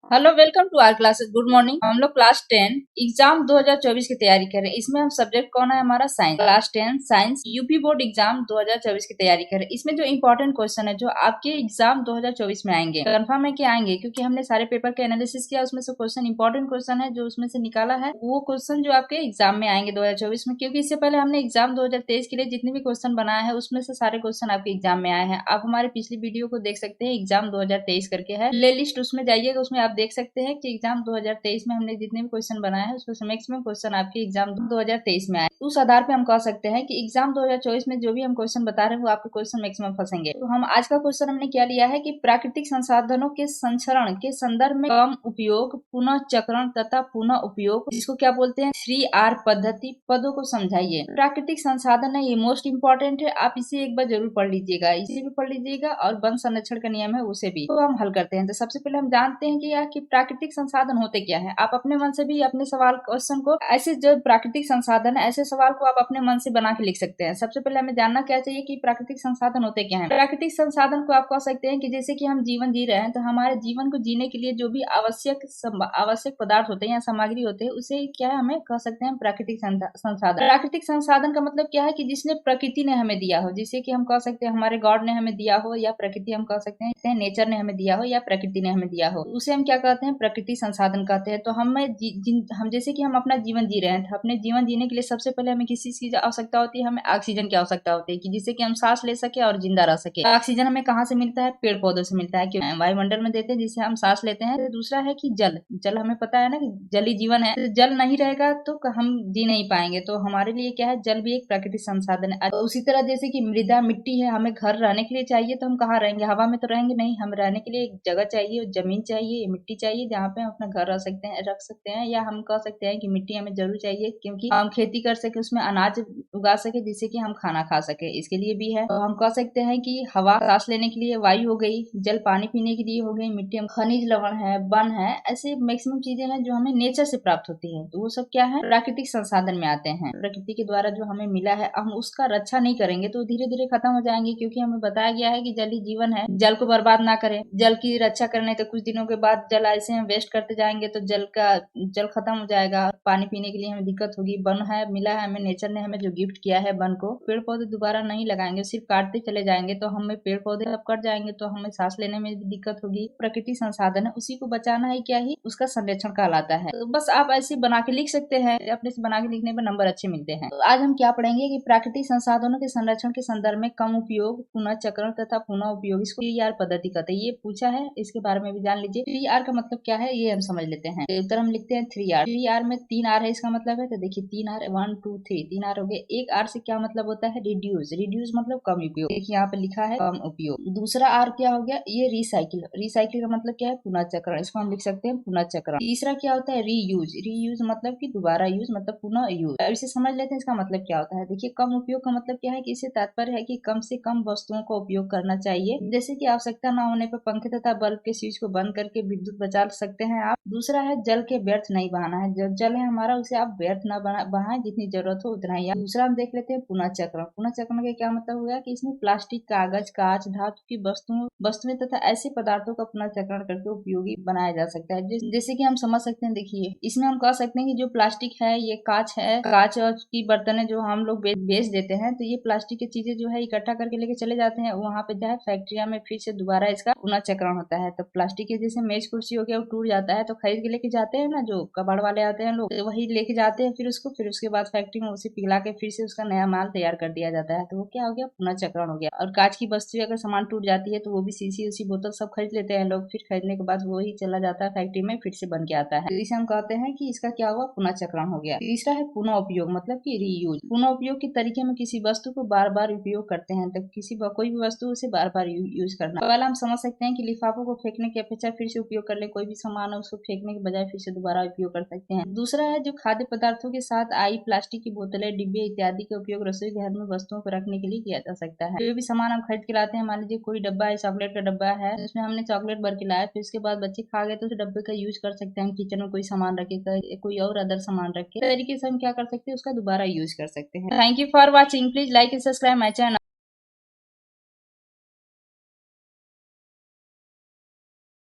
Hello, welcome to our classes. Good morning. हम लोग class 10 exam 2024 की तैयारी कर रहे हैं। इसमें हम सब्जेक्ट कौन है हमारा science. Class 10 science UP board exam 2024 की तैयारी कर रहे हैं। इसमें जो इंपॉर्टेंट क्वेश्चन है जो आपके एग्जाम 2024 में आएंगे, कंफर्म है कि आएंगे, क्योंकि हमने सारे पेपर के एनालिसिस किया। उसमें से क्वेश्चन इंपॉर्टेंट क्वेश्चन है जो उसमें से निकाला है, वो क्वेश्चन जो आपके एग्जाम में आएंगे 2024 में। क्योंकि इससे पहले हमने एग्जाम 2023 के लिए जितने भी क्वेश्चन बनाए हैं उसमें से सारे क्वेश्चन आपके एग्जाम में आए हैं। आप हमारे पिछली वीडियो को देख सकते हैं, एग्जाम 2023 करके है प्ले लिस्ट, उसमें जाइएगा, उसमें आप देख सकते हैं कि एग्जाम 2023 में हमने जितने भी क्वेश्चन बनाए हैं उसमें से मैक्सिमम क्वेश्चन आपके एग्जाम 2023 में आए। उस आधार पे हम कह सकते हैं कि एग्जाम 2024 में जो भी हम क्वेश्चन बता रहे हैं वो आपके क्वेश्चन मैक्सिमम फंसेंगे। तो हम आज का क्वेश्चन हमने क्या लिया है कि प्राकृतिक संसाधनों के संचरण के संदर्भ में कम उपयोग, पुनः चक्रण तथा पुनः उपयोग, जिसको क्या बोलते हैं 3R पद्धति, पदों को समझाइए। प्राकृतिक संसाधन है, ये मोस्ट इंपॉर्टेंट है, आप इसे एक बार जरूर पढ़ लीजिएगा, इसे भी पढ़ लीजिएगा और वन संरक्षण का नियम है उसे भी। तो हम हल करते हैं। तो सबसे पहले हम जानते हैं कि यार कि प्राकृतिक संसाधन होते क्या है। आप अपने मन से भी अपने सवाल क्वेश्चन को ऐसे, जो प्राकृतिक संसाधन है ऐसे सवाल को आप अपने मन से बना के लिख सकते हैं। सबसे पहले हमें जानना क्या चाहिए कि प्राकृतिक संसाधन होते क्या है। प्राकृतिक संसाधन को आप कह सकते हैं कि जैसे कि हम जीवन जी रहे हैं तो हमारे जीवन को जीने के लिए जो भी आवश्यक पदार्थ होते हैं या सामग्री होते हैं उसे क्या है हमें कह सकते हैं प्राकृतिक संसाधन। प्राकृतिक संसाधन का मतलब क्या है कि जिसने प्रकृति ने हमें दिया हो, जिसे कि हम कह सकते हैं हमारे गॉड ने हमें दिया हो, या प्रकृति हम कह सकते हैं नेचर ने हमें दिया हो, या प्रकृति ने हमें दिया हो, उसे हम क्या कहते हैं प्रकृति संसाधन कहते हैं। तो हम जैसे कि हम अपना जीवन जी रहे हैं, तो अपने जीवन जीने के लिए सबसे पहले हमें किसी चीज की आवश्यकता होती है, हमें ऑक्सीजन की आवश्यकता होती है कि जिससे कि हम सांस ले सके और जिंदा रह सके। ऑक्सीजन हमें कहाँ से मिलता है, पेड़ पौधों से मिलता है, क्यों वायुमंडल में देते हैं जिससे हम सांस लेते हैं। दूसरा है कि जल, जल हमें पता है ना कि जल ही जीवन है। तो जल नहीं रहेगा तो हम जी नहीं पाएंगे। तो हमारे लिए क्या है, जल भी एक प्राकृतिक संसाधन है। उसी तरह जैसे कि मृदा, मिट्टी है, हमें घर रहने के लिए चाहिए तो हम कहाँ रहेंगे, हवा में तो रहेंगे नहीं, हम रहने के लिए एक जगह चाहिए, जमीन चाहिए, मिट्टी चाहिए जहाँ पे हम अपना घर रख सकते हैं। या हम कह सकते हैं कि मिट्टी हमें जरूर चाहिए क्योंकि हम खेती कर सके, उसमें अनाज उगा सके जिससे कि हम खाना खा सके, इसके लिए भी है। तो हम कह सकते हैं कि हवा सांस लेने के लिए वायु हो गई, जल पानी पीने के लिए हो गई, मिट्टी हम खनिज लवण है, वन है, ऐसे मैक्सिमम चीजें हैं जो हमें नेचर से प्राप्त होती है। तो वो सब क्या है, प्राकृतिक संसाधन में आते हैं। प्रकृति के द्वारा जो हमें मिला है, हम उसका रक्षा नहीं करेंगे तो धीरे धीरे खत्म हो जाएंगे, क्योंकि हमें बताया गया है कि जल ही जीवन है, जल को बर्बाद ना करें। जल की रक्षा करने तो कुछ दिनों के बाद जल ऐसे हम वेस्ट करते जाएंगे तो जल खत्म हो जाएगा, पानी पीने के लिए हमें दिक्कत होगी। वन है, मिला है हमें, नेचर ने हमें जो गिफ्ट किया है वन को, पेड़ पौधे दोबारा नहीं लगाएंगे, सिर्फ काटते चले जाएंगे तो हमें पेड़ पौधे अब कट जाएंगे तो हमें सांस लेने में भी दिक्कत होगी। प्रकृति संसाधन है, उसी को बचाना है, क्या ही उसका संरक्षण कहलाता है। तो बस आप ऐसे बना के लिख सकते हैं, अपने से बना के लिखने पर नंबर अच्छे मिलते हैं। तो आज हम क्या पढ़ेंगे कि प्राकृतिक संसाधनों के संरक्षण के संदर्भ में कम उपयोग, पुनः चक्रण तथा पुनः उपयोग, इसको 3R पद्धति कहते हैं। ये पूछा है, इसके बारे में भी जान लीजिए। 3R का मतलब क्या है ये हम समझ लेते हैं। उत्तर हम लिखते हैं 3R। 3R में 3R है, इसका मतलब है, तो देखिए 3R 1 2 3, 3R हो गए। एक R से क्या मतलब होता है, रिड्यूस, रिड्यूस मतलब कम उपयोग, देखिए यहाँ पे लिखा है कम उपयोग। दूसरा R क्या हो गया, ये रिसाइकिल, रिसाइकिल का मतलब क्या है, पुनः चक्रण, इसको हम लिख सकते हैं पुनः चक्रण। तीसरा क्या होता है, रीयूज, रीयूज मतलब कि दोबारा यूज, मतलब पुनः यूज। अब इसे समझ लेते हैं, इसका मतलब क्या होता है। देखिए कम उपयोग का मतलब क्या है कि इससे तात्पर्य है कि कम से कम वस्तुओं का उपयोग करना चाहिए, जैसे कि आवश्यकता न होने पर पंखे तथा बल्ब के स्विच को बंद करके विद्युत बचा सकते हैं आप। दूसरा है जल के व्यर्थ नहीं बहाना है, जब जल है हमारा उसे आप व्यर्थ न बहाएं, जितनी जरूरत हो उतना ही। दूसरा हम देख लेते हैं पुनः चक्रण। पुनः चक्रण का क्या मतलब हुआ कि इसमें प्लास्टिक, कागज, कांच, धातु की वस्तुएं तथा ऐसे पदार्थों का पुनः चक्रण करके उपयोगी बनाया जा सकता है। जैसे कि हम समझ सकते हैं, देखिए इसमें हम कह सकते हैं कि जो प्लास्टिक है, ये कांच है, कांच की बर्तन है जो हम लोग बेच देते हैं, तो ये प्लास्टिक की चीजें जो है इकट्ठा करके लेके चले जाते हैं, वहां पे जो है फैक्ट्रिया में फिर से दोबारा इसका पुनः चक्रण होता है। तो प्लास्टिक के जैसे मेज कुर्सी हो गया, वो टूट जाता है तो खरीद के लेके जाते हैं ना, जो कबाड़ वाले आते हैं लोग, वही लेके जाते हैं फिर उसके बाद फैक्ट्री में उसे पिघला के फिर से उसका नया माल तैयार कर दिया जाता है। तो वो क्या हो गया, पुनः चक्रण हो गया। और कांच की वस्तु अगर सामान टूट जाती है तो वो भी शीशी उसी बोतल सब खरीद लेते हैं लोग, फिर खरीदने के बाद वही चला जाता है फैक्ट्री में, फिर से बन के आता है। तो इसे हम कहते हैं कि इसका क्या हुआ, पुनः चक्रण हो गया। तीसरा है पुनः उपयोग, मतलब कि रीयूज। पुनः उपयोग के तरीके में किसी वस्तु को बार बार उपयोग करते हैं, तो कोई भी वस्तु उसे बार बार यूज करना। पहला हम समझ सकते हैं कि लिफाफों को फेंकने की अपेक्षा फिर से उपयोग कर ले, कोई भी सामान है उसको फेंकने के बजाय फिर से दोबारा उपयोग कर सकते हैं। दूसरा है जो खाद्य पदार्थों के साथ आई प्लास्टिक की बोतलें, डिब्बे इत्यादि का उपयोग रसोई घर में वस्तुओं को रखने के लिए किया जा सकता है। कोई भी सामान हम खरीद के लाते हैं, मान लीजिए कोई डब्बा है, चॉकलेट का डब्बा है, उसमें हमने चॉकलेट भर के लाया, फिर उसके बाद बच्चे खा गए तो उस डब्बे का यूज कर सकते हैं। किचन में कोई सामान रखे, कोई और अदर सामान रखे, तरीके से हम क्या कर सकते हैं, उसका दोबारा यूज कर सकते हैं। Thank you for watching, please like and subscribe my channel.